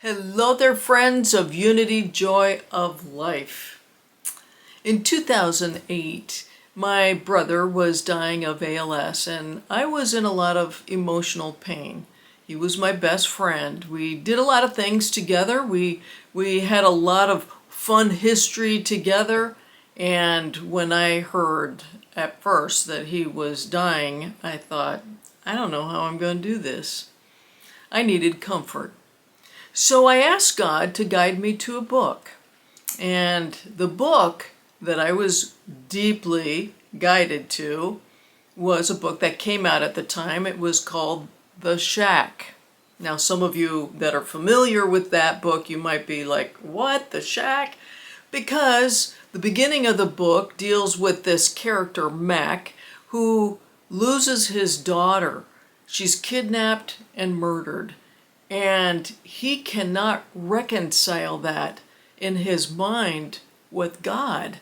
Hello there, friends of Unity Joy of Life. In 2008, my brother was dying of ALS, and I was in a lot of emotional pain. He was my best friend. We did a lot of things together. We had a lot of fun history together, and when I heard at first that he was dying, I thought, I don't know how I'm going to do this. I needed comfort. So I asked God to guide me to a book. And the book that I was deeply guided to was a book that came out at the time. It was called The Shack. Now, some of you that are familiar with that book, you might be like, what, The Shack? Because the beginning of the book deals with this character, Mack, who loses his daughter. She's kidnapped and murdered. And he cannot reconcile that in his mind with God.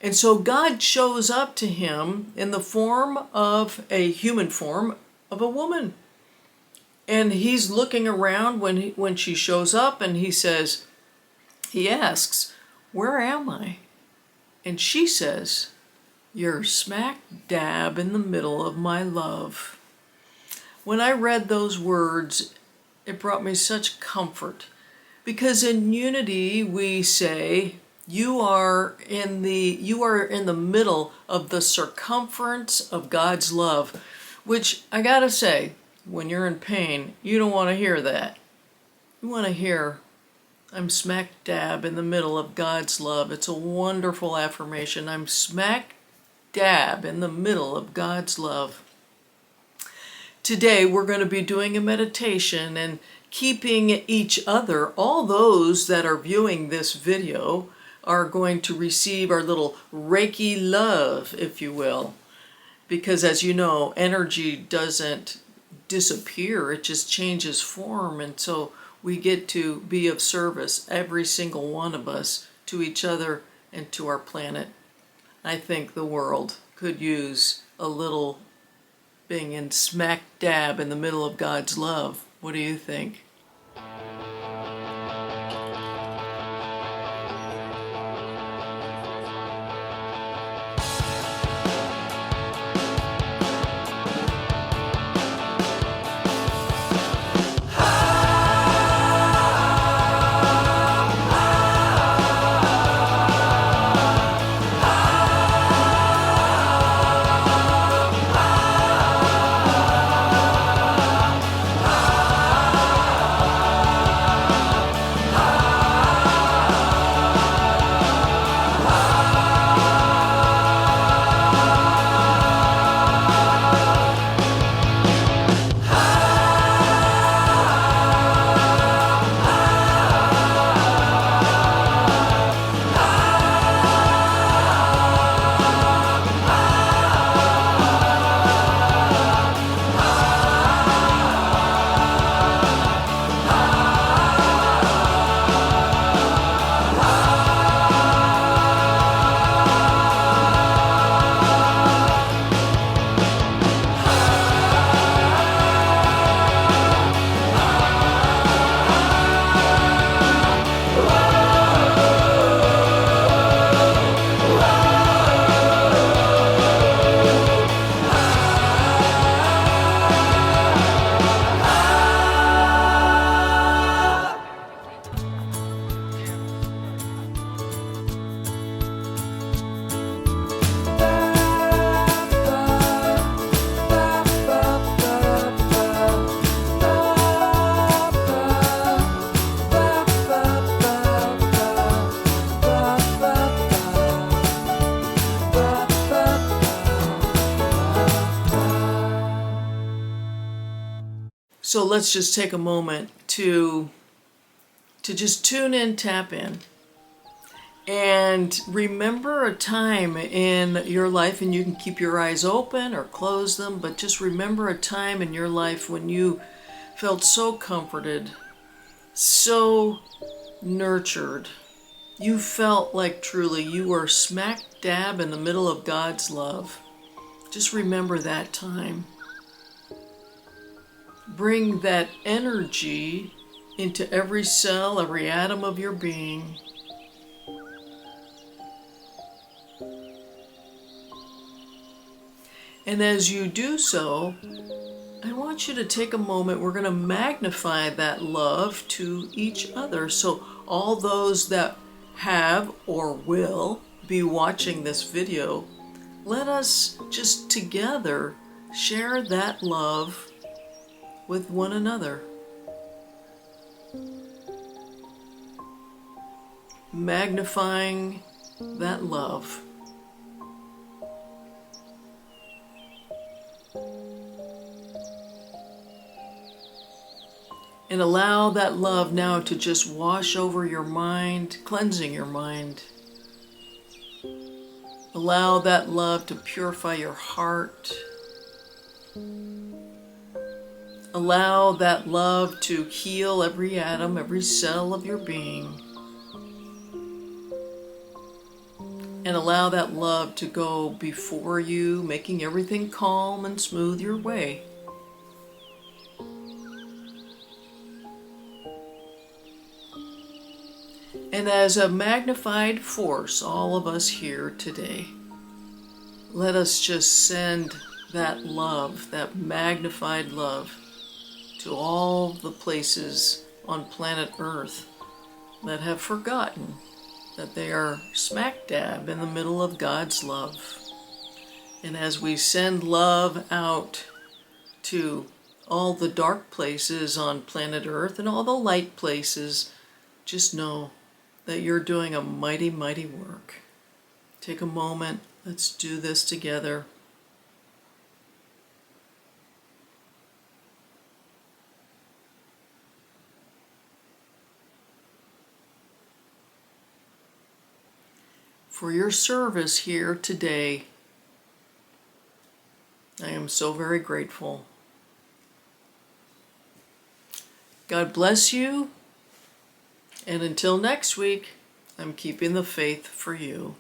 And so God shows up to him in the form of a human form of a woman. And he's looking around when she shows up, and he asks, where am I? And she says, you're smack dab in the middle of my love. When I read those words, it brought me such comfort, because in Unity we say you are in the middle of the circumference of God's love, which I gotta say, when you're in pain, you don't want to hear that. You want to hear, I'm smack dab in the middle of God's love. It's a wonderful affirmation. I'm smack dab in the middle of God's love. Today we're going to be doing a meditation and keeping each other. All those that are viewing this video are going to receive our little Reiki love, if you will. Because as you know, energy doesn't disappear, it just changes form. And so we get to be of service, every single one of us, to each other and to our planet. I think the world could use a little being in smack dab in the middle of God's love. What do you think? So let's just take a moment to just tune in, tap in, and remember a time in your life, and you can keep your eyes open or close them, but just remember a time in your life when you felt so comforted, so nurtured. You felt like truly you were smack dab in the middle of God's love. Just remember that time. Bring that energy into every cell, every atom of your being. And as you do so, I want you to take a moment. We're going to magnify that love to each other. So all those that have or will be watching this video, let us just together share that love with one another. Magnifying that love. And allow that love now to just wash over your mind, cleansing your mind. Allow that love to purify your heart. Allow that love to heal every atom, every cell of your being. And allow that love to go before you, making everything calm and smooth your way. And as a magnified force, all of us here today, let us just send that love, that magnified love, to all the places on planet Earth that have forgotten that they are smack dab in the middle of God's love. And as we send love out to all the dark places on planet Earth and all the light places, just know that you're doing a mighty, mighty work. Take a moment. Let's do this together. For your service here today, I am so very grateful. God bless you. And until next week, I'm keeping the faith for you.